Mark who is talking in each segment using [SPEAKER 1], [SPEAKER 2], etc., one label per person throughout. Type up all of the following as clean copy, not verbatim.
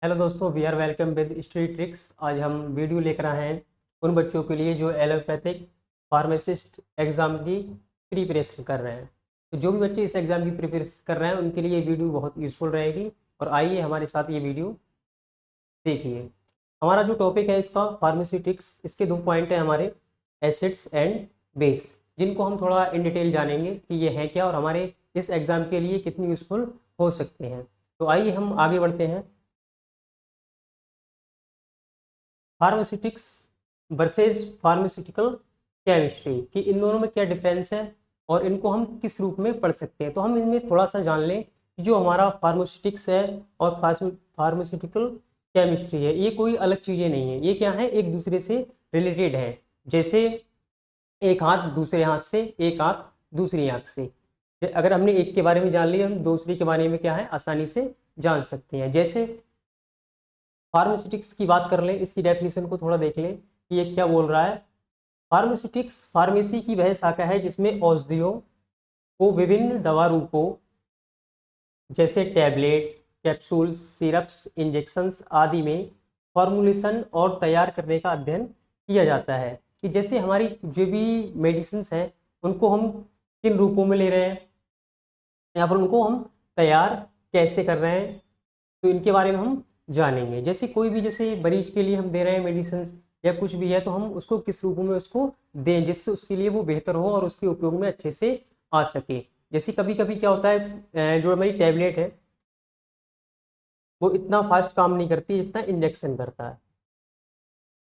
[SPEAKER 1] Hello दोस्तों, we are welcome with study tricks. आज हम वीडियो लेकर आए हैं उन बच्चों के लिए जो एलोपैथिक फार्मासिस्ट एग्ज़ाम की प्रिपरेशन कर रहे हैं। तो जो भी बच्चे इस एग्ज़ाम की प्रिपरेशन कर रहे हैं उनके लिए ये वीडियो बहुत यूज़फुल रहेगी। और आइए हमारे साथ ये वीडियो देखिए। हमारा जो टॉपिक है इसका फार्मास्यूटिक्स, इसके दो पॉइंट हैं हमारे, एसिड्स एंड बेस, जिनको हम थोड़ा इन डिटेल जानेंगे कि ये हैं क्या और हमारे इस एग्ज़ाम के लिए कितनी यूज़फुल हो सकते हैं। तो आइए हम आगे बढ़ते हैं। फार्मास्यूटिक्स वर्सेस फार्मास्यूटिकल केमिस्ट्री कि इन दोनों में क्या डिफरेंस है और इनको हम किस रूप में पढ़ सकते हैं। तो हम इनमें थोड़ा सा जान लें कि जो हमारा फार्मास्यूटिक्स है और फार्मास्यूटिकल केमिस्ट्री है, ये कोई अलग चीज़ें नहीं है। ये क्या है, एक दूसरे से रिलेटेड है। जैसे एक हाथ दूसरे हाथ से, एक आँख दूसरी आँख से। अगर हमने एक के बारे में जान लिया, हम दूसरे के बारे में क्या है आसानी से जान सकते हैं। जैसे फार्मास्यूटिक्स की बात कर लें, इसकी डेफिनेशन को थोड़ा देख लें कि ये क्या बोल रहा है। फार्मास्यूटिक्स फार्मेसी की वह शाखा है जिसमें औषधियों को विभिन्न दवा रूपों जैसे टैबलेट, कैप्सूल्स, सिरप्स, इंजेक्शंस आदि में फॉर्मुलेशन और तैयार करने का अध्ययन किया जाता है। कि जैसे हमारी जो भी मेडिसिन्स हैं उनको हम किन रूपों में ले रहे हैं या फिर उनको हम तैयार कैसे कर रहे हैं, तो इनके बारे में हम जानेंगे। जैसे कोई भी, जैसे मरीज के लिए हम दे रहे हैं मेडिसिन या कुछ भी है, तो हम उसको किस रूप में उसको दें जिससे उसके लिए वो बेहतर हो और उसके उपयोग में अच्छे से आ सके। जैसे कभी कभी क्या होता है, जो हमारी टैबलेट है वो इतना फास्ट काम नहीं करती जितना इंजेक्शन करता है।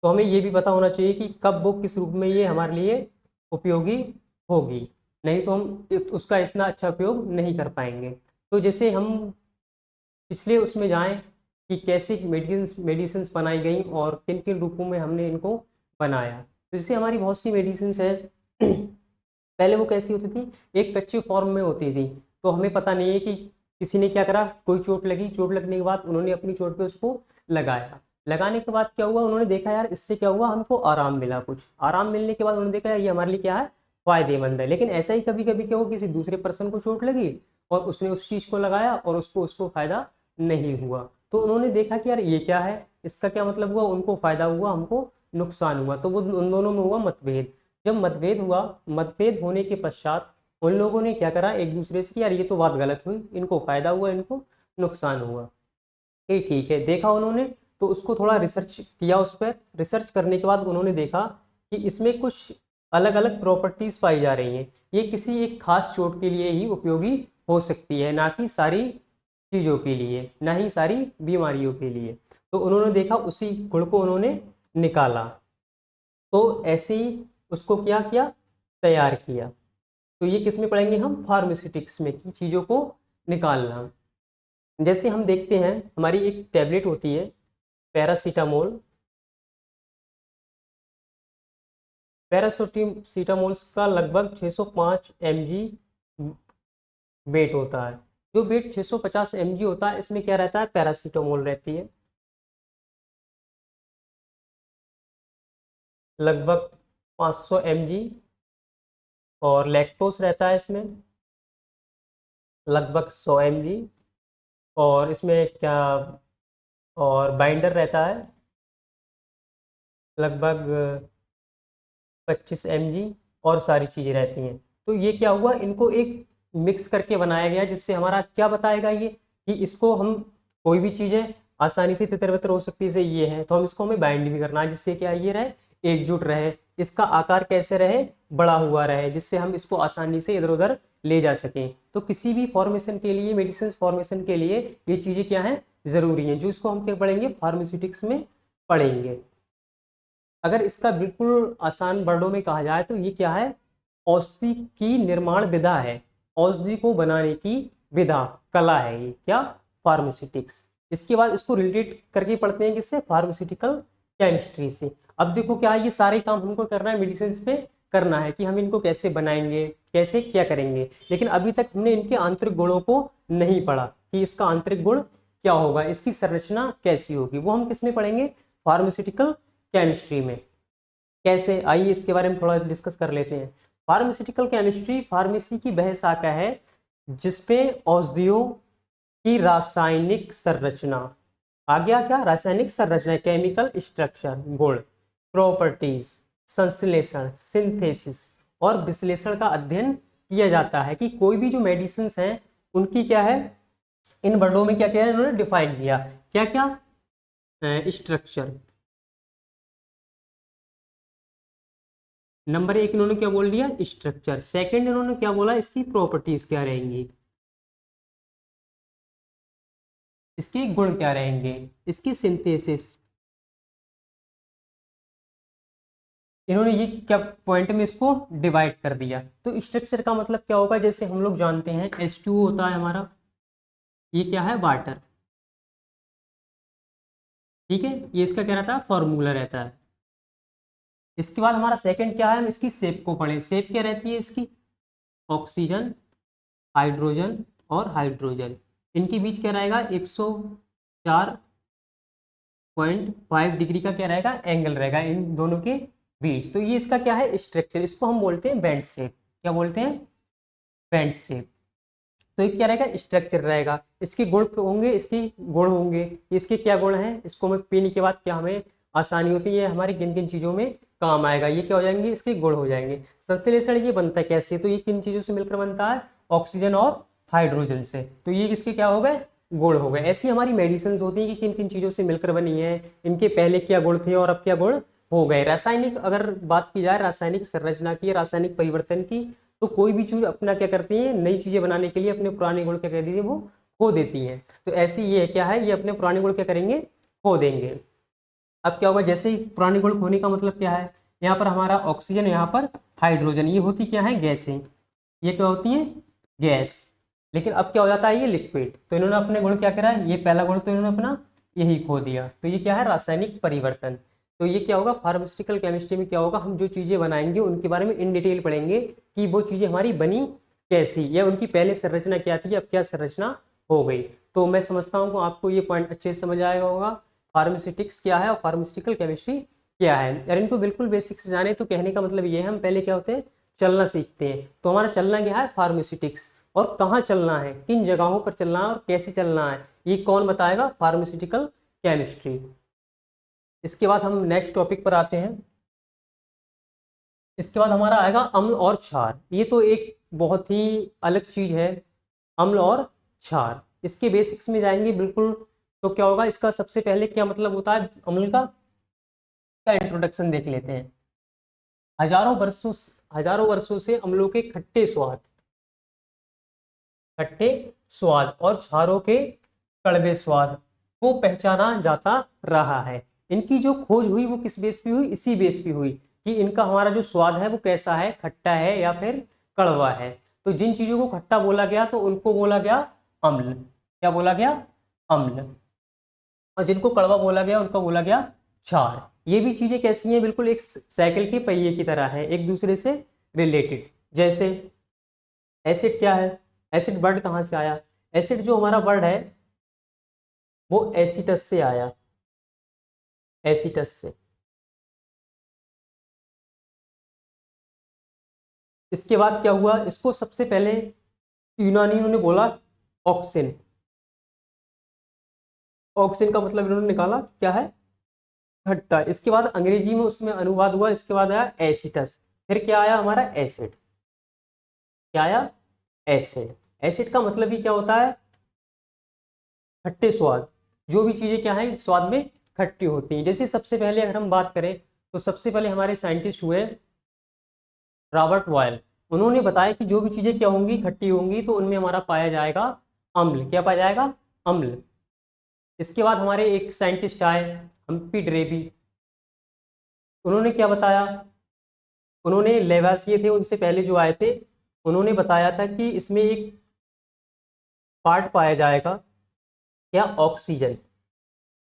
[SPEAKER 1] तो हमें ये भी पता होना चाहिए कि कब वो किस रूप में ये हमारे लिए उपयोगी होगी, नहीं तो हम उसका इतना अच्छा उपयोग नहीं कर पाएंगे। तो जैसे हम पिछले उसमें जाएं कि कैसे मेडिसिन बनाई गई और किन किन रूपों में हमने इनको बनाया। तो जैसे हमारी बहुत सी मेडिसिन है पहले वो कैसी होती थी, एक कच्चे फॉर्म में होती थी। तो हमें पता नहीं है कि किसी ने क्या करा, कोई चोट लगी, चोट लगने के बाद उन्होंने अपनी चोट पे उसको लगाया। लगाने के बाद क्या हुआ, उन्होंने देखा यार इससे क्या हुआ, हमको आराम मिला। कुछ आराम मिलने के बाद उन्होंने देखा यार ये हमारे लिए क्या है, फायदेमंद है। लेकिन ऐसा ही कभी कभी क्या हुआ, किसी दूसरे पर्सन को चोट लगी और उसने उस चीज को लगाया और उसको उसको फायदा नहीं हुआ। तो उन्होंने देखा कि यार ये क्या है, इसका क्या मतलब हुआ, उनको फायदा हुआ, हमको नुकसान हुआ। तो वो उन दोनों में हुआ मतभेद। जब मतभेद हुआ, मतभेद होने के पश्चात उन लोगों ने क्या करा एक दूसरे से कि यार ये तो बात गलत हुई, इनको फायदा हुआ, इनको नुकसान हुआ। ये ठीक है, देखा उन्होंने, तो उसको थोड़ा रिसर्च किया। उस पर रिसर्च करने के बाद उन्होंने देखा कि इसमें कुछ अलग अलग प्रॉपर्टीज पाई जा रही हैं। ये किसी एक खास चोट के लिए ही उपयोगी हो सकती है, ना कि सारी चीज़ों के लिए, ना ही सारी बीमारियों के लिए। तो उन्होंने देखा, उसी गुण को उन्होंने निकाला। तो ऐसे ही उसको क्या किया, तैयार किया। तो ये किस में पढ़ेंगे हम, फार्मास्यूटिक्स में, की चीज़ों को निकालना। जैसे हम देखते हैं हमारी एक टैबलेट होती है पैरासीटामोल। पैरासीटामोल का लगभग 605 mg वेट होता है। जो वेट 650 mg होता है, इसमें क्या रहता है, पैरासीटामोल रहती है लगभग 500 mg। और लैक्टोस रहता है इसमें लगभग 100 mg। और इसमें क्या, और बाइंडर रहता है लगभग 25 mg। और सारी चीज़ें रहती हैं। तो ये क्या हुआ, इनको एक मिक्स करके बनाया गया, जिससे हमारा क्या बताएगा ये कि इसको हम कोई भी चीज़ें आसानी से तितर बितर हो सकती है। जैसे ये है तो हम इसको हमें बाइंड भी करना है, जिससे क्या ये रहे, एकजुट रहे, इसका आकार कैसे रहे, बड़ा हुआ रहे, जिससे हम इसको आसानी से इधर उधर ले जा सकें। तो किसी भी फॉर्मेशन के लिए, मेडिसिन फॉर्मेशन के लिए ये चीज़ें क्या हैं, ज़रूरी हैं, जो इसको हम क्या पढ़ेंगे, फार्मास्यूटिक्स में पढ़ेंगे। अगर इसका बिल्कुल आसान वर्डों में कहा जाए तो ये क्या है, औषधि की निर्माण विधा है, औषधि को बनाने की विधा, कला है ये क्या, फार्मास्यूटिक्स। इसके बाद इसको रिलेटेड करके पढ़ते हैं किससे, फार्मास्यूटिकल केमिस्ट्री से। अब देखो क्या है, ये सारे काम हमको करना है मेडिसिन पे करना है कि हम इनको कैसे बनाएंगे, कैसे क्या करेंगे। लेकिन अभी तक हमने इनके आंतरिक गुणों को नहीं पढ़ा कि इसका आंतरिक गुण क्या होगा, इसकी संरचना कैसी होगी, वो हम किस में पढ़ेंगे, फार्मास्यूटिकल केमिस्ट्री में। कैसे, आइए इसके बारे में थोड़ा डिस्कस कर लेते हैं। फार्मास्यूटिकल केमिस्ट्री फार्मेसी की वह शाखा है जिसपे औषधियों की रासायनिक संरचना आ गया क्या, रासायनिक संरचना, केमिकल स्ट्रक्चर, गुण, प्रॉपर्टीज, संश्लेषण, सिंथेसिस और विश्लेषण का अध्ययन किया जाता है कि कोई भी जो मेडिसिन हैं उनकी क्या है, इन वर्डों में क्या क्या है इन्होंने डिफाइन किया, क्या क्या, स्ट्रक्चर, नंबर एक इन्होंने क्या बोल दिया, स्ट्रक्चर। सेकंड इन्होंने क्या बोला, इसकी प्रॉपर्टीज क्या रहेंगी, इसके गुण क्या रहेंगे, इसकी सिंथेसिस, इन्होंने ये क्या पॉइंट में इसको डिवाइड कर दिया। तो स्ट्रक्चर का मतलब क्या होगा, जैसे हम लोग जानते हैं H2O होता है हमारा, ये क्या है, वाटर, ठीक है, ये इसका क्या रहता है, फॉर्मूला रहता है। इसके बाद हमारा सेकंड क्या है, हम इसकी शेप को पढ़ें। शेप क्या रहती है इसकी, ऑक्सीजन, हाइड्रोजन और हाइड्रोजन, इनके बीच क्या रहेगा, 104.5 डिग्री का क्या रहेगा, एंगल रहेगा इन दोनों के बीच। तो ये इसका क्या है, स्ट्रक्चर, इसको हम बोलते हैं बेंड शेप। क्या बोलते हैं, बेंड शेप। तो ये क्या रहेगा, स्ट्रक्चर रहेगा। इसके गुण होंगे, इसकी गुण होंगे, इसके क्या गुण हैं, इसको हमें पीने के बाद क्या हमें आसानी होती है, हमारी किन किन चीज़ों में काम आएगा, ये क्या हो जाएंगे, इसके गुण हो जाएंगे। संश्लेषण ये बनता है कैसे, तो ये किन चीज़ों से मिलकर बनता है, ऑक्सीजन और हाइड्रोजन से, तो ये इसके क्या हो गए, गुण हो गए। ऐसी हमारी मेडिसिन होती है कि किन किन चीज़ों से मिलकर बनी है, इनके पहले क्या गुण थे और अब क्या गुण हो गए। रासायनिक अगर बात की जाए, रासायनिक संरचना की, रासायनिक परिवर्तन की, तो कोई भी चीज अपना क्या करती है, नई चीजें बनाने के लिए अपने पुराने गुण क्या कर देती है, वो खो देती हैं। तो ऐसी ये क्या है, ये अपने पुराने गुण क्या करेंगे, खो देंगे। अब क्या होगा, जैसे ही पुराने गुण खोने का मतलब क्या है, यहाँ पर हमारा ऑक्सीजन, यहाँ पर हाइड्रोजन, ये होती क्या है, गैसें, ये क्या होती है, गैस। लेकिन अब क्या हो जाता है, ये लिक्विड। तो इन्होंने अपने गुण क्या करा, ये पहला गुण तो इन्होंने अपना यही खो दिया। तो ये क्या है, रासायनिक परिवर्तन। तो ये क्या होगा, फार्मास्यूटिकल केमिस्ट्री में क्या होगा, हम जो चीज़ें बनाएंगे उनके बारे में इन डिटेल पढ़ेंगे कि वो चीज़ें हमारी बनी कैसी, या उनकी पहले संरचना क्या थी, अब क्या संरचना हो गई। तो मैं समझता हूँ कि आपको ये पॉइंट अच्छे से समझ आया होगा, फार्मास्यूटिक्स क्या है और फार्मास्यूटिकल केमिस्ट्री क्या है। अगर इनको बिल्कुल बेसिक से जाने तो कहने का मतलब ये है, हम पहले क्या होते हैं, चलना सीखते हैं। तो हमारा चलना क्या है, फार्मास्यूटिक्स, और कहाँ चलना है, किन जगहों पर चलना है और कैसे चलना है, ये कौन बताएगा, फार्मास्यूटिकल केमिस्ट्री। इसके बाद हम नेक्स्ट टॉपिक पर आते हैं। इसके बाद हमारा आएगा अम्ल और क्षार। ये तो एक बहुत ही अलग चीज है, अम्ल और क्षार। इसके बेसिक्स में जाएंगे बिल्कुल। तो क्या होगा, इसका सबसे पहले क्या मतलब होता है अम्ल का इंट्रोडक्शन देख लेते हैं। हजारों वर्षों से अम्लों के खट्टे स्वाद और क्षारों के कड़वे स्वाद को पहचाना जाता रहा है। इनकी जो खोज हुई वो किस बेस पे हुई, इसी बेस पे हुई कि इनका हमारा जो स्वाद है वो कैसा है, खट्टा है या फिर कड़वा है। तो जिन चीजों को खट्टा बोला गया तो उनको बोला गया अम्ल। क्या बोला गया, अम्ल। और जिनको कड़वा बोला गया उनको बोला गया क्षार। ये भी चीजें कैसी हैं, बिल्कुल एक साइकिल के पहिए की तरह है, एक दूसरे से रिलेटेड। जैसे एसिड क्या है, एसिड वर्ड कहाँ से आया, एसिड जो हमारा वर्ड है वो एसिटस से आया, एसिटस से। इसके बाद क्या हुआ, इसको सबसे पहले यूनानियों ने बोला ऑक्सिन। ऑक्सिन का मतलब इन्होंने निकाला क्या है, खट्टा। इसके बाद अंग्रेजी में उसमें अनुवाद हुआ, इसके बाद आया एसिटस, फिर क्या आया हमारा एसिड। क्या आया, एसिड। एसिड का मतलब ही क्या होता है, खट्टे स्वाद। जो भी चीजें क्या है स्वाद में खट्टी होती हैं। जैसे सबसे पहले अगर हम बात करें तो सबसे पहले हमारे साइंटिस्ट हुए रॉबर्ट बॉयल। उन्होंने बताया कि जो भी चीजें क्या होंगी, खट्टी होंगी, तो उनमें हमारा पाया जाएगा अम्ल। क्या पाया जाएगा, अम्ल। इसके बाद हमारे एक साइंटिस्ट आए हम्पी डेवी। उन्होंने क्या बताया, उन्होंने लेवासिए थे उनसे पहले जो आए थे, उन्होंने बताया था कि इसमें एक पार्ट पाया जाएगा, क्या, ऑक्सीजन।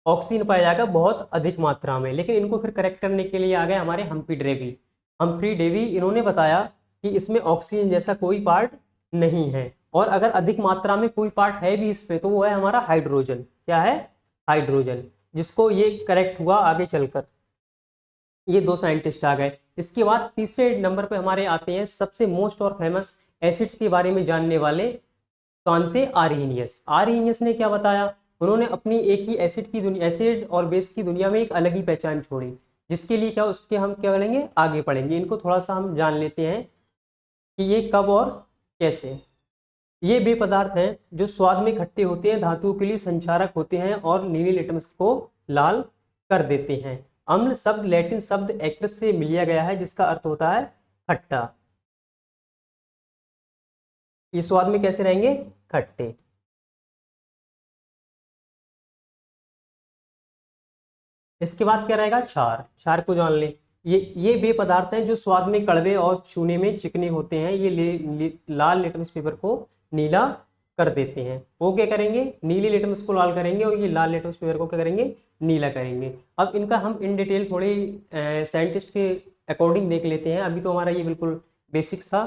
[SPEAKER 1] ऑक्सीजन पाया जाएगा बहुत अधिक मात्रा में। लेकिन इनको फिर करेक्ट करने के लिए आ गए हमारे हम्पी डेवी। हम्पी डेवी इन्होंने बताया कि इसमें ऑक्सीजन जैसा कोई पार्ट नहीं है, और अगर अधिक मात्रा में कोई पार्ट है भी इसमें तो वो है हमारा हाइड्रोजन। क्या है, हाइड्रोजन। जिसको ये करेक्ट हुआ आगे चलकर, ये दो साइंटिस्ट आ गए। इसके बाद तीसरे नंबर पे हमारे आते हैं सबसे मोस्ट और फेमस एसिड्स के बारे में जानने वाले, कांते आर्हेनियस। आर्हेनियस ने क्या बताया, उन्होंने अपनी एक ही एसिड की दुनिया, एसिड और बेस की दुनिया में एक अलग ही पहचान छोड़ी, जिसके लिए क्या, उसके हम क्या करेंगे, आगे पढ़ेंगे। इनको थोड़ा सा हम जान लेते हैं कि ये कब और कैसे। ये वे पदार्थ हैं जो स्वाद में खट्टे होते हैं, धातुओं के लिए संचारक होते हैं और नीली लिटमस को लाल कर देते हैं। अम्ल शब्द लैटिन शब्द एक्रस से लिया गया है, जिसका अर्थ होता है खट्टा। ये स्वाद में कैसे रहेंगे, खट्टे। इसके बाद क्या रहेगा, क्षार। क्षार को जान ले। ये वे पदार्थ हैं जो स्वाद में कड़वे और छूने में चिकने होते हैं। ये लाल लिटमस पेपर को नीला कर देते हैं। वो क्या करेंगे, नीली लिटमस को लाल करेंगे और ये लाल लिटमस पेपर को क्या करेंगे, नीला करेंगे। अब इनका हम इन डिटेल थोड़ी साइंटिस्ट के अकॉर्डिंग देख लेते हैं। अभी तो हमारा ये बिल्कुल बेसिक्स था।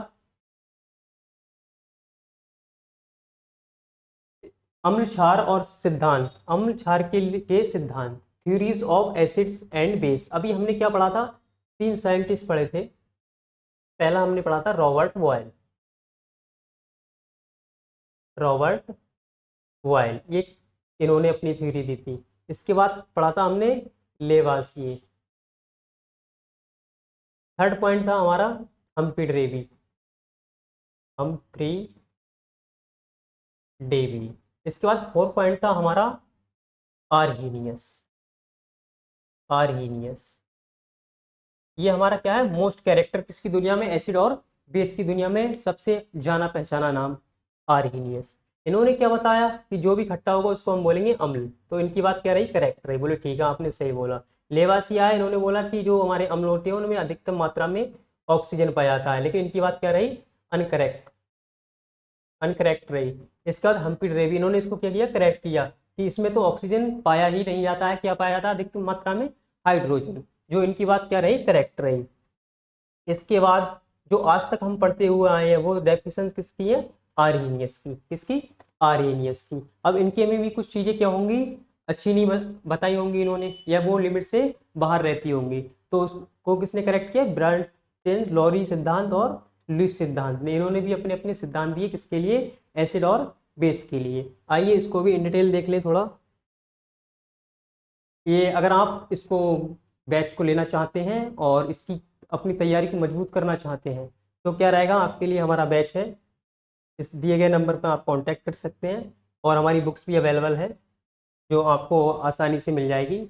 [SPEAKER 1] अम्ल क्षार और सिद्धांत। अम्ल क्षार के सिद्धांत, theories of acids and base. अभी हमने क्या पढ़ा था, 3 साइंटिस्ट पढ़े थे। पहला हमने पढ़ा था रॉबर्ट बॉयल। रॉबर्ट बॉयल, ये इन्होंने अपनी थ्योरी दी थी। इसके बाद पढ़ा था हमने लेवासिए। थर्ड पॉइंट था हमारा हम्फ्री डेवी। Humphry Davy. इसके बाद फोर्थ पॉइंट था हमारा आर्हीनियस। आर्हीनियस, ये हमारा क्या है, मोस्ट कैरेक्टर किसकी दुनिया में, एसिड और बेस की दुनिया में सबसे जाना पहचाना नाम आर्हीनियस। इन्होंने क्या बताया कि जो भी खट्टा होगा उसको हम बोलेंगे अम्ल। तो इनकी बात क्या रही, करेक्ट रही। बोले ठीक है, आपने सही बोला। लेवासिया, इन्होंने बोला कि जो हमारे अम्ल होते हैं उनमें अधिकतम मात्रा में ऑक्सीजन पाया जाता है, लेकिन इनकी बात क्या रही, अनकरेक्ट। अनकरेक्ट रही। इसके बाद हम्फ्री डेवी, इन्होंने इसको क्या किया, करेक्ट किया कि इसमें तो ऑक्सीजन पाया ही नहीं जाता है। क्या पाया जाता है अधिकतम मात्रा में, हाइड्रोजन। जो इनकी बात क्या रही, करेक्ट रही। इसके बाद जो आज तक हम पढ़ते हुए आए हैं वो डेफिनेशन किसकी है, आर्हीनियस की। किसकी, आर्हीनियस की। अब इनके में भी कुछ चीजें क्या होंगी, अच्छी नहीं बताई होंगी इन्होंने, या वो लिमिट से बाहर रहती होंगी। तो उसको किसने करेक्ट किया, ब्रांटेन, लॉरी सिद्धांत और लुईस सिद्धांत ने। इन्होंने भी अपने अपने सिद्धांत दिए, किसके लिए, एसिड और बेस के लिए। आइए इसको भी इन डिटेल देख लें थोड़ा। ये अगर आप इसको बैच को लेना चाहते हैं और इसकी अपनी तैयारी को मजबूत करना चाहते हैं तो क्या रहेगा, आपके लिए हमारा बैच है। इस दिए गए नंबर पर आप कांटेक्ट कर सकते हैं और हमारी बुक्स भी अवेलेबल है जो आपको आसानी से मिल जाएगी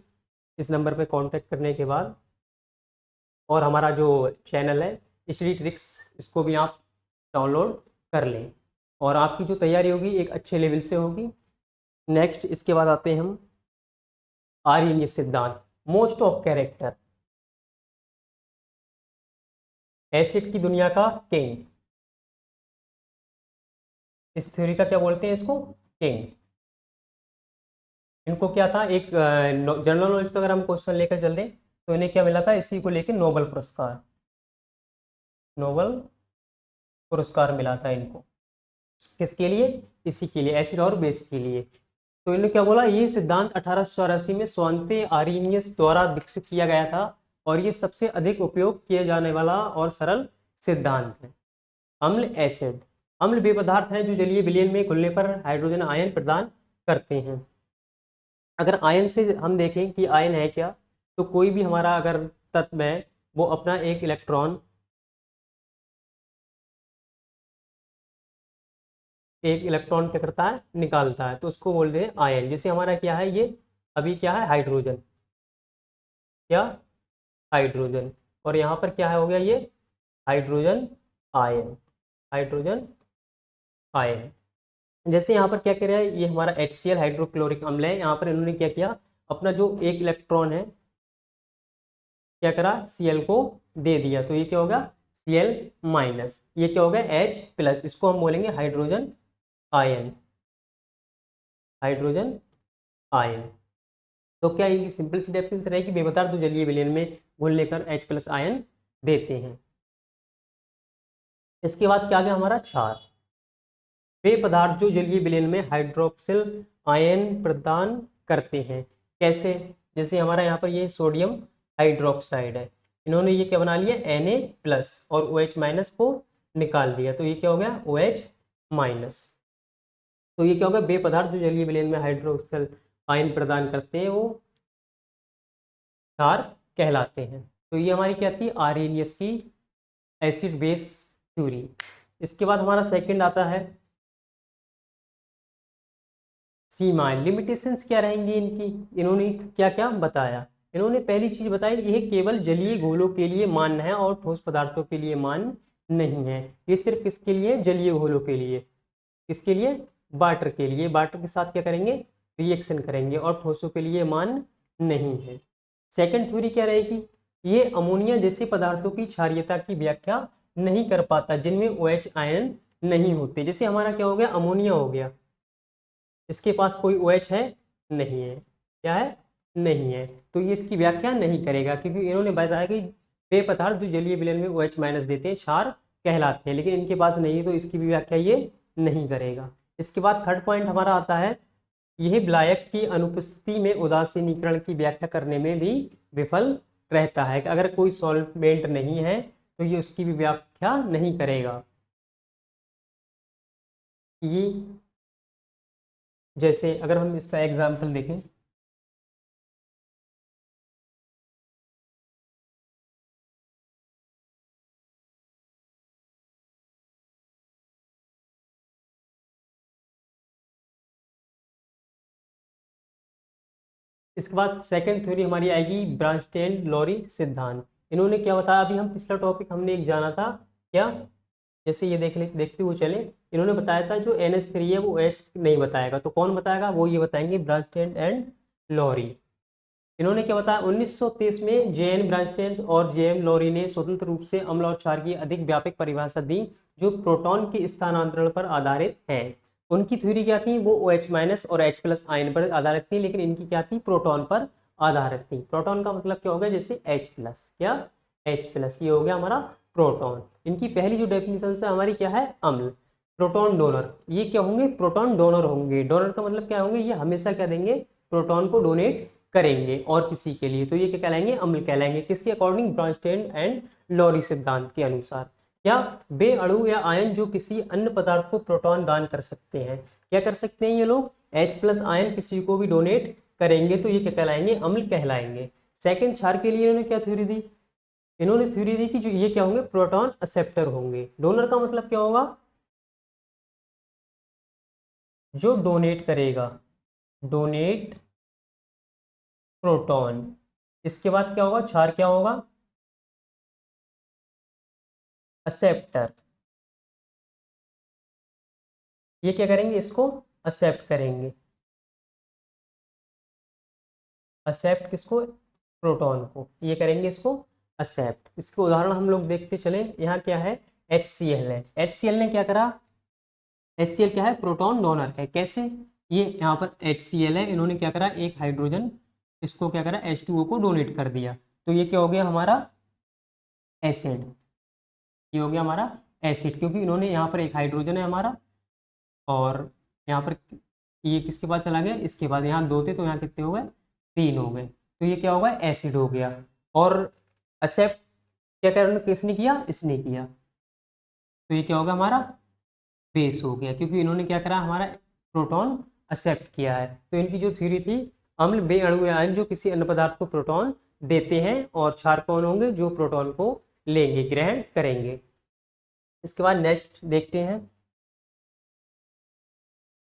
[SPEAKER 1] इस नंबर पर कांटेक्ट करने के बाद। और हमारा जो चैनल है स्टडी ट्रिक्स, इसको भी आप डाउनलोड कर लें और आपकी जो तैयारी होगी एक अच्छे लेवल से होगी। नेक्स्ट इसके बाद आते हैं हम आर्यनियस सिद्धांत, मोस्ट ऑफ कैरेक्टर, एसिड की दुनिया का किंग। इस थ्योरी का क्या बोलते हैं, इसको किंग। इनको क्या था, एक जनरल नॉलेज का अगर हम क्वेश्चन लेकर चल दें तो इन्हें क्या मिला था, इसी को लेकर नोबेल पुरस्कार। नोबेल पुरस्कार मिला था इनको, किसके लिए, इसी के लिए, एसिड और बेस के लिए। तो इन्होंने क्या बोला, ये सिद्धांत 1884 में स्वांते आर्यनियस द्वारा विकसित किया गया था और ये सबसे अधिक उपयोग किए जाने वाला और सरल सिद्धांत है। अम्ल, एसिड। अम्ल वे पदार्थ हैं जो जलीय विलयन में घुलने पर हाइड्रोजन आयन प्रदान करते हैं। अगर आयन से हम देखें कि आयन है क्या, तो कोई भी हमारा अगर तत्व है वो अपना एक इलेक्ट्रॉन, क्या करता है, निकालता है, तो उसको बोलते हैं आयन। जैसे हमारा क्या है ये, अभी क्या है, हाइड्रोजन, क्या, हाइड्रोजन। और यहाँ पर क्या है, हो गया ये हाइड्रोजन आयन, हाइड्रोजन आयन। जैसे यहाँ पर क्या कह रहा है, ये हमारा HCl हाइड्रोक्लोरिक अम्ल है। यहाँ पर इन्होंने क्या किया, अपना जो एक इलेक्ट्रॉन है क्या करा, Cl को दे दिया, तो ये क्या होगा, Cl माइनस। ये क्या होगा, H प्लस। इसको हम बोलेंगे हाइड्रोजन आयन, हाइड्रोजन आयन। तो क्या इनकी सिंपल सी डेफिनेशन रहेगी, वे पदार्थ जो जलीय विलयन में घुलने कर H प्लस आयन देते हैं। इसके बाद क्या गया हमारा, क्षार। वे पदार्थ जो जलीय विलयन में हाइड्रोक्सिल आयन प्रदान करते हैं। कैसे, जैसे हमारा यहाँ पर ये सोडियम हाइड्रोक्साइड है, इन्होंने ये क्या बना लिया, Na प्लस और OH माइनस को निकाल दिया, तो ये क्या हो गया, OH माइनस। तो ये क्या होगा, वे पदार्थ जो जलीय विलयन में हाइड्रोक्सिल आयन प्रदान करते हैं वो क्षार कहलाते हैं। तो ये हमारी क्या थी, आर्हेनियस की एसिड बेस थ्योरी। इसके बाद हमारा सेकंड आता है सीमाएं, लिमिटेशंस क्या रहेंगी इनकी। इन्होंने क्या क्या बताया, इन्होंने पहली चीज बताई, यह केवल जलीय घोलों के लिए मान्य है और ठोस पदार्थों के लिए मान्य नहीं है। ये सिर्फ किसके लिए, जलीय घोलों के लिए, किसके लिए, वाटर के लिए, वाटर के साथ क्या करेंगे, रिएक्शन करेंगे, और ठोसों के लिए मान्य नहीं है। सेकंड थ्योरी क्या रहेगी, ये अमोनिया जैसे पदार्थों की क्षारीयता की व्याख्या नहीं कर पाता जिनमें OH आयन नहीं होते। जैसे हमारा क्या हो गया, अमोनिया हो गया, इसके पास कोई OH है, नहीं है, क्या है, नहीं है, तो ये इसकी व्याख्या नहीं करेगा, क्योंकि इन्होंने बताया कि वे पदार्थ जो जलीय विलयन में OH माइनस देते हैं क्षार कहलाते हैं, लेकिन इनके पास नहीं है, तो इसकी भी व्याख्या ये नहीं करेगा। इसके बाद थर्ड पॉइंट हमारा आता है, यह विलायक की अनुपस्थिति में उदासीनीकरण की व्याख्या करने में भी विफल रहता है, कि अगर कोई सॉल्वेंट नहीं है तो ये उसकी भी व्याख्या नहीं करेगा। ये जैसे अगर हम इसका एग्जाम्पल देखें, इसके बाद सेकंड थ्योरी हमारी आएगी ब्रांचटेन लॉरी सिद्धांत। इन्होंने क्या बताया, अभी हम पिछला टॉपिक हमने एक जाना था क्या, जैसे ये देखते हुए चले, इन्होंने बताया था जो NH3 है वो OH नहीं बताएगा, तो कौन बताएगा, वो ये बताएंगे ब्रांचटेन एंड लॉरी। इन्होंने क्या बताया, 1923 में JN ब्रांचटेन और JM लॉरी ने स्वतंत्र रूप से अम्ल और क्षार की अधिक व्यापक परिभाषा दी जो प्रोटॉन के स्थानांतरण पर आधारित है। उनकी थ्योरी क्या थी, वो OH माइनस और H प्लस आयन पर आधारित थी, लेकिन इनकी क्या थी, प्रोटॉन पर आधारित थी। प्रोटॉन का मतलब क्या हो गया, जैसे H प्लस, क्या, H प्लस, ये हो गया हमारा प्रोटॉन। इनकी पहली जो डेफिनेशन है हमारी क्या है, अम्ल। प्रोटॉन डोनर, ये क्या होंगे, प्रोटॉन डोनर होंगे। डोनर का मतलब क्या होंगे, ये हमेशा क्या देंगे, प्रोटॉन को डोनेट करेंगे और किसी के लिए, तो ये क्या कहलाएंगे, अम्ल कहलाएंगे। किसके अकॉर्डिंग, ब्रांचटेन एंड लॉरी सिद्धांत के अनुसार। क्या, वे अणु या आयन जो किसी अन्य पदार्थ को प्रोटॉन दान कर सकते हैं, क्या कर सकते हैं ये लोग, H प्लस आयन किसी को भी डोनेट करेंगे, तो ये क्या कहलाएंगे, अम्ल कहलाएंगे। सेकंड, क्षार के लिए इन्होंने क्या थ्योरी दी, इन्होंने थ्योरी दी कि जो ये क्या होंगे, प्रोटॉन एक्सेप्टर होंगे। डोनर का मतलब क्या होगा, जो डोनेट करेगा, डोनेट प्रोटॉन। इसके बाद क्या होगा, क्षार क्या होगा, एक्सेप्टर। ये क्या करेंगे, इसको एक्सेप्ट करेंगे, एक्सेप्ट किसको, प्रोटॉन को, ये करेंगे इसको एक्सेप्ट। इसके उदाहरण हम लोग देखते चले, यहाँ क्या है, HCl है, HCl ने क्या करा, HCl क्या है, प्रोटॉन डोनर है। कैसे, ये यहाँ पर HCl है, इन्होंने क्या करा, एक हाइड्रोजन, इसको क्या करा, H2O को डोनेट कर दिया, तो ये क्या हो गया हमारा एसिड, ये हो गया हमारा एसिड, क्योंकि इन्होंने यहाँ पर एक हाइड्रोजन है हमारा, और यहाँ पर ये किसके पास चला गया, इसके बाद यहाँ दो थे तो यहाँ कितने हो गए, तीन हो गए, तो ये क्या होगा, एसिड हो गया। और एक्सेप्ट क्या कारण किसने किया, इसने किया, तो ये क्या होगा हमारा बेस हो गया, क्योंकि इन्होंने क्या करा, हमारा प्रोटॉन एक्सेप्ट किया है। तो इनकी जो थ्योरी थी, अम्ल बे अणु आयन जो किसी अन्य पदार्थ को प्रोटॉन देते हैं, और क्षार कौन होंगे, जो प्रोटॉन को लेंगे, ग्रहण करेंगे। इसके बाद नेक्स्ट देखते हैं,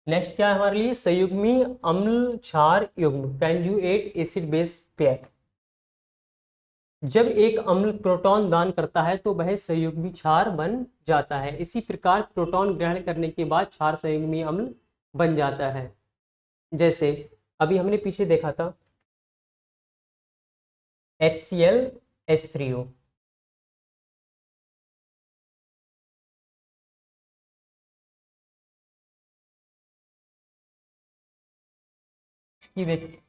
[SPEAKER 1] नेक्स्ट क्या है हमारे लिए, संयुग्मी अम्ल क्षार युग्म, कंजुगेट एसिड बेस पेयर। जब एक अम्ल प्रोटॉन दान करता है तो वह संयुग्मी क्षार बन जाता है। इसी प्रकार प्रोटॉन ग्रहण करने के बाद क्षार संयुग्मी अम्ल बन जाता है। जैसे अभी हमने पीछे देखा था HCl H3O, इसकी देख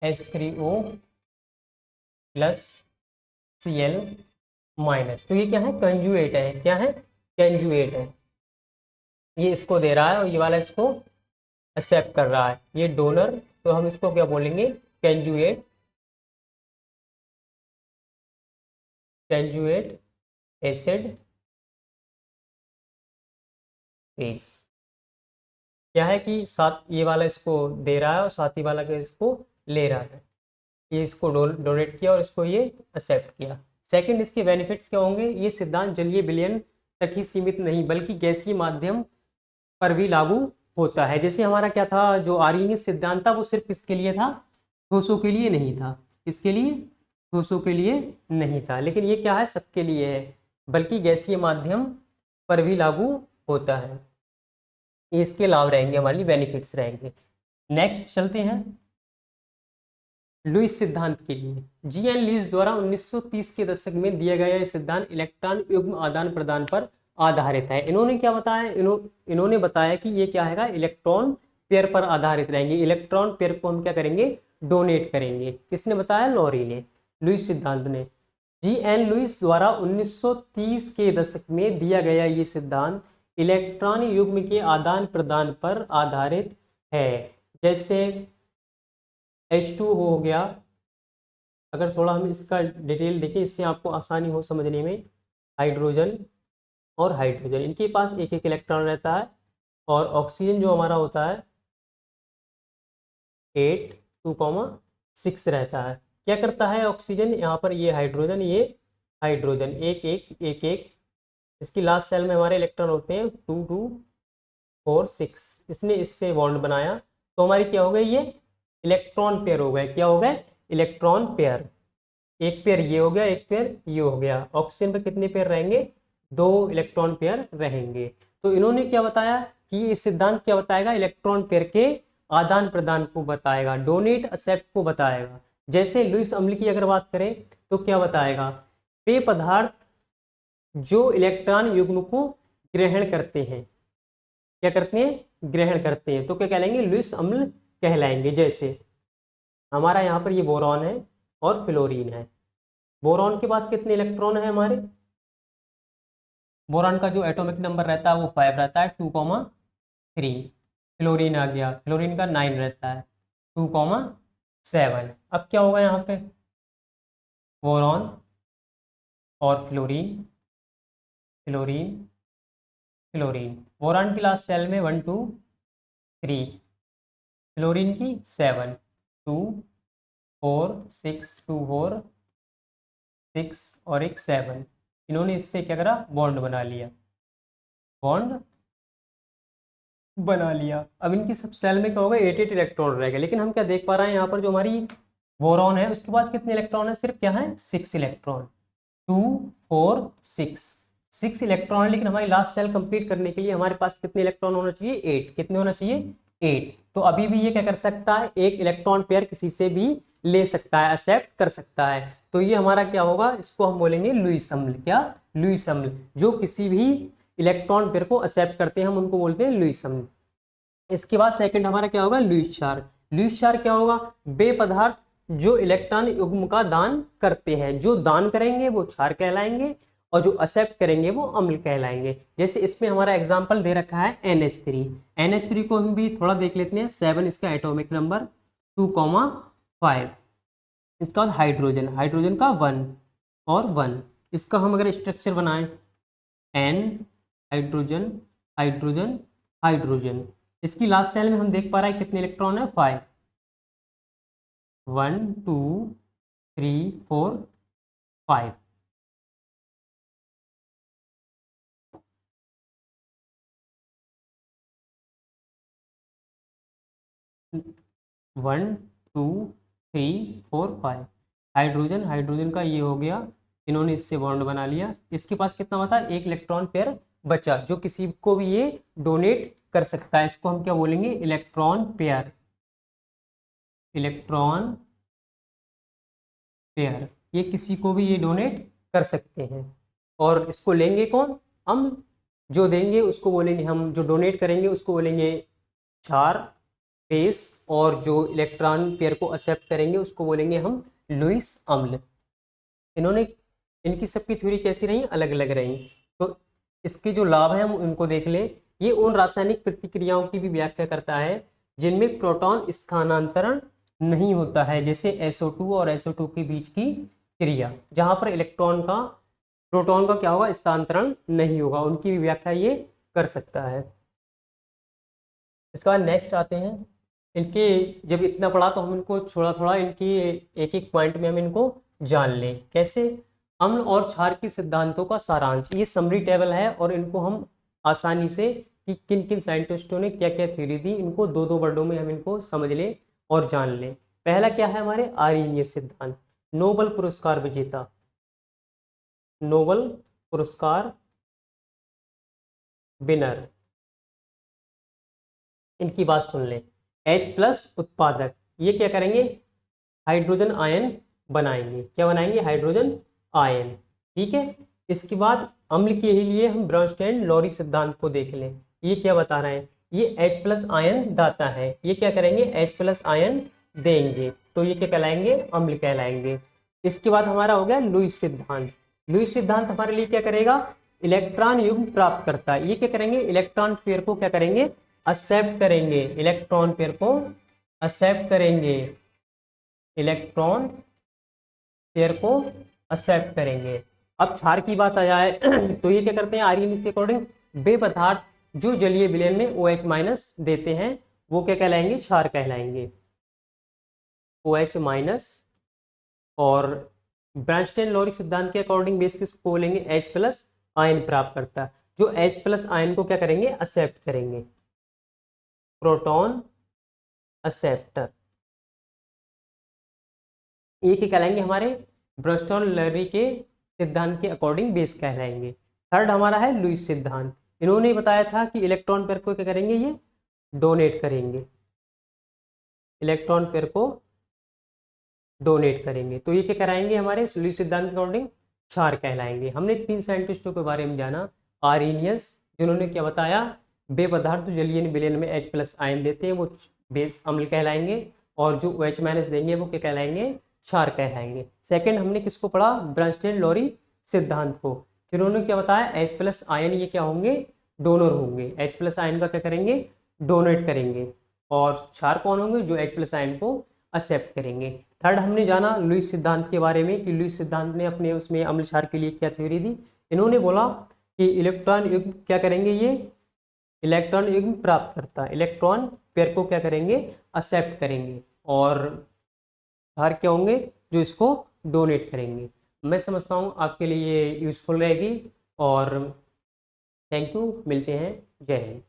[SPEAKER 1] H3O प्लस Cl माइनस, तो ये क्या है, कंजुएट है, क्या है, कंजुएट है। ये इसको दे रहा है और ये वाला इसको एक्सेप्ट कर रहा है, ये डोनर, तो हम इसको क्या बोलेंगे, कंजुएट, कंजुएट एसिड बेस। क्या है कि साथ ये वाला इसको दे रहा है और साथी वाला के इसको ले रहा है, ये इसको डोनेट किया और इसको ये एक्सेप्ट किया। सेकंड, इसके बेनिफिट्स क्या होंगे? ये सिद्धांत जलीय विलयन तक ही सीमित नहीं बल्कि गैसीय माध्यम पर भी लागू होता है। जैसे हमारा क्या था, जो आर्यनियस सिद्धांत था वो सिर्फ किसके लिए था? ठोसों के लिए नहीं था। किसके लिए? ठोसों के लिए नहीं था। लेकिन ये क्या है? सबके लिए है, बल्कि गैसीय माध्यम पर भी लागू होता है। ये इसके लाभ रहेंगे, हमारे लिए बेनिफिट्स रहेंगे। नेक्स्ट चलते हैं लुईस सिद्धांत के लिए। जी एन लुईस द्वारा 1930 के दशक में दिया गया यह सिद्धांत इलेक्ट्रॉन युग्म आदान प्रदान पर आधारित है। इन्होंने क्या बताया? इन्होंने बताया कि ये क्या है? इलेक्ट्रॉन पेयर पर आधारित रहेंगे। इलेक्ट्रॉन पेयर को हम क्या करेंगे? डोनेट करेंगे। किसने बताया? लॉरी ने, लुईस सिद्धांत ने। जी एन लुईस द्वारा 1930 के दशक में दिया गया ये सिद्धांत इलेक्ट्रॉन युग्म के आदान प्रदान पर आधारित है। जैसे H2 हो गया, अगर थोड़ा हम इसका डिटेल देखें इससे आपको आसानी हो समझने में। हाइड्रोजन और हाइड्रोजन, इनके पास एक एक इलेक्ट्रॉन रहता है। और ऑक्सीजन जो हमारा होता है 8 2,6 रहता है। क्या करता है ऑक्सीजन? यहाँ पर ये हाइड्रोजन, ये हाइड्रोजन, एक एक एक एक, इसकी लास्ट सेल में हमारे इलेक्ट्रॉन होते हैं 2 2 4 6। इसने इससे बॉन्ड बनाया तो हमारी क्या हो गई? ये इलेक्ट्रॉन पेयर हो गए। क्या हो गए? Electron pair. एक पेयर ये हो गया, एक पेयर ये हो गया। ऑक्सीजन पे कितने पेयर रहेंगे? 2 इलेक्ट्रॉन पेयर रहेंगे। तो इन्होंने क्या बताया कि ये सिद्धांत क्या बताएगा? इलेक्ट्रॉन पेयर के आदान प्रदान को बताएगा, डोनेट एक्सेप्ट को बताएगा। जैसे लुईस अम्ल की अगर बात करें तो क्या बताएगा? पेय पदार्थ जो इलेक्ट्रॉन युग्म को ग्रहण करते हैं, क्या करते हैं? ग्रहण करते हैं, तो क्या कहलाएंगे? लुईस अम्ल कहलाएंगे। जैसे हमारा यहाँ पर ये बोरॉन है और फ्लोरीन है। बोरॉन के पास कितने इलेक्ट्रॉन है हमारे? बोरॉन का जो एटॉमिक नंबर रहता है वो 5 रहता है, 2,3। फ्लोरीन आ गया, फ्लोरीन का 9 रहता है, 2,7। अब क्या होगा यहाँ पे? बोरॉन और फ्लोरीन, फ्लोरीन, फ्लोरीन। बोरॉन की लास्ट सेल में 1 2 3, फ्लोरीन की 7 2 4 6 2 4 6 और एक 7। इन्होंने इससे क्या करा? बॉन्ड बना लिया, बॉन्ड बना लिया। अब इनकी सब सेल में क्या होगा? 8 इलेक्ट्रॉन रहेगा। लेकिन हम क्या देख पा रहे हैं यहाँ पर, जो हमारी बोरॉन है उसके पास कितने इलेक्ट्रॉन है? सिर्फ क्या है? 6 इलेक्ट्रॉन, 2 4 6, 6 इलेक्ट्रॉन है। लेकिन हमारी लास्ट सेल कंप्लीट करने के लिए हमारे पास कितने इलेक्ट्रॉन होना चाहिए? 8। कितने होना चाहिए? 8। तो अभी भी ये क्या कर सकता है? एक इलेक्ट्रॉन पेयर किसी से भी ले सकता है, एक्सेप्ट कर सकता है। तो ये हमारा क्या होगा? इसको हम बोलेंगे लुईस अम्ल। क्या? लुईस अम्ल। जो किसी भी इलेक्ट्रॉन पेयर को एक्सेप्ट करते हैं हम उनको बोलते हैं लुईस अम्ल। इसके बाद सेकंड हमारा क्या होगा? लुईस क्षार। लुईस क्षार क्या होगा? वे पदार्थ जो इलेक्ट्रॉन युग्म का दान करते हैं, जो दान करेंगे वो क्षार कहलाएंगे और जो एक्सेप्ट करेंगे वो अम्ल कहलाएंगे। जैसे इसमें हमारा एग्जांपल दे रखा है NH3। NH3 को हम भी थोड़ा देख लेते हैं। 7 इसका एटॉमिक नंबर, 2,5। इसका बाद हाइड्रोजन, हाइड्रोजन का 1 और 1। इसका हम अगर स्ट्रक्चर बनाएं, N, हाइड्रोजन, हाइड्रोजन, हाइड्रोजन। इसकी लास्ट सेल में हम देख पा रहे हैं कितने इलेक्ट्रॉन है? 5, 1 2 3 4 5। 1 2 3 4 5। हाइड्रोजन, हाइड्रोजन का ये हो गया, इन्होंने इससे बॉन्ड बना लिया। इसके पास कितना बता? एक इलेक्ट्रॉन पेयर बचा, जो किसी को भी ये डोनेट कर सकता है। इसको हम क्या बोलेंगे? Electron pair, electron pair. ये किसी को भी ये डोनेट कर सकते हैं। और इसको लेंगे कौन? हम। जो देंगे उसको बोलेंगे हम, जो डोनेट करेंगे उसको बोलेंगे क्षार, बेस। और जो इलेक्ट्रॉन पेयर को एक्सेप्ट करेंगे उसको बोलेंगे हम लुईस अम्ल। इन्होंने, इनकी सबकी थ्योरी कैसी रही? अलग अलग रही। तो इसके जो लाभ हैं हम उनको देख लें। ये उन रासायनिक प्रतिक्रियाओं की भी व्याख्या करता है जिनमें प्रोटॉन स्थानांतरण नहीं होता है, जैसे SO2 और SO2 के बीच की क्रिया, जहां पर इलेक्ट्रॉन का, प्रोटॉन का क्या होगा? स्थानांतरण नहीं होगा। उनकी भी व्याख्या ये कर सकता है। इसके बाद नेक्स्ट आते हैं इनके, जब इतना पढ़ा तो हम इनको थोड़ा थोड़ा इनकी एक एक पॉइंट में हम इनको जान लें। कैसे? अम्ल और क्षार के सिद्धांतों का सारांश, ये समरी टेबल है और इनको हम आसानी से कि किन किन साइंटिस्टों ने क्या क्या थ्योरी दी, इनको दो दो वर्डों में हम इनको समझ लें और जान लें। पहला क्या है हमारे आर्यनीय सिद्धांत, नोबल पुरस्कार विजेता, नोबल पुरस्कार विनर, इनकी बात सुन लें। H+ उत्पादक, ये क्या करेंगे? हाइड्रोजन आयन बनाएंगे। क्या बनाएंगे? Hydrogen ion. ठीक है। इसके बाद अम्ल के ही लिए हम ब्रॉन्स्टेन लॉरी सिद्धांत को देख लें। ये क्या बता रहे हैं? ये H+ आयन दाता है, ये क्या करेंगे? H+ आयन देंगे, तो ये क्या कहलाएंगे? अम्ल कहलाएंगे। इसके बाद हमारा हो गया लुईस सिद्धांत। लुईस सिद्धांत हमारे लिए क्या करेगा? इलेक्ट्रॉन युग्म प्राप्त करता है। ये क्या करेंगे? इलेक्ट्रॉन पेयर को क्या करेंगे? एक्सेप्ट करेंगे। इलेक्ट्रॉन पेयर को एक्सेप्ट करेंगे, इलेक्ट्रॉन पेयर को एक्सेप्ट करेंगे। अब क्षार की बात आ जाए तो ये क्या करते हैं? आर्यन के अकॉर्डिंग वे पदार्थ जो जलीय विलयन में OH- देते हैं वो क्या कहलाएंगे? क्षार कहलाएंगे, OH-। और ब्रांस्टेन लॉरी सिद्धांत के अकॉर्डिंग बेस किसको बोलेंगे? H+ आयन प्राप्त करता है, जो H+ आयन को क्या करेंगे? एक्सेप्ट करेंगे, प्रोटॉन एक्सेप्टर। ये क्या कहलाएंगे? हमारे ब्रस्टॉन लरी के सिद्धांत के अकॉर्डिंग बेस कहलाएंगे। थर्ड हमारा है लुईस सिद्धांत। इन्होंने बताया था कि इलेक्ट्रॉन पेयर को क्या करेंगे? ये डोनेट करेंगे, इलेक्ट्रॉन पेयर को डोनेट करेंगे, तो ये क्या कराएंगे? हमारे लुईस सिद्धांत के अकॉर्डिंग क्षार कहलाएंगे। हमने 3 साइंटिस्टों के बारे में जाना। आर्यनियस, जिन्होंने क्या बताया? बे पदार्थ जो जलीय विलयन में H+ आयन देते हैं वो बेस अम्ल कहलाएंगे, और जो OH- देंगे वो क्या कहलाएंगे? क्षार कहलाएंगे। सेकंड हमने किसको पढ़ा? ब्रॉन्स्टेन लॉरी सिद्धांत को, जिन्होंने क्या बताया? H+ आयन ये क्या होंगे? डोनर होंगे। H+ आयन का क्या करेंगे? डोनेट करेंगे। और क्षार कौन होंगे? जो H+ आयन को एक्सेप्ट करेंगे। थर्ड हमने जाना लुईस सिद्धांत के बारे में कि लुईस सिद्धांत ने अपने उसमें अम्ल क्षार के लिए क्या थ्योरी दी। इन्होंने बोला कि इलेक्ट्रॉन युग्म क्या करेंगे? ये इलेक्ट्रॉन युग्म प्राप्त करता है, इलेक्ट्रॉन पेयर को क्या करेंगे? एक्सेप्ट करेंगे। और क्षार क्या होंगे? जो इसको डोनेट करेंगे। मैं समझता हूँ आपके लिए यूजफुल रहेगी। और थैंक यू, मिलते हैं। जय हिंद।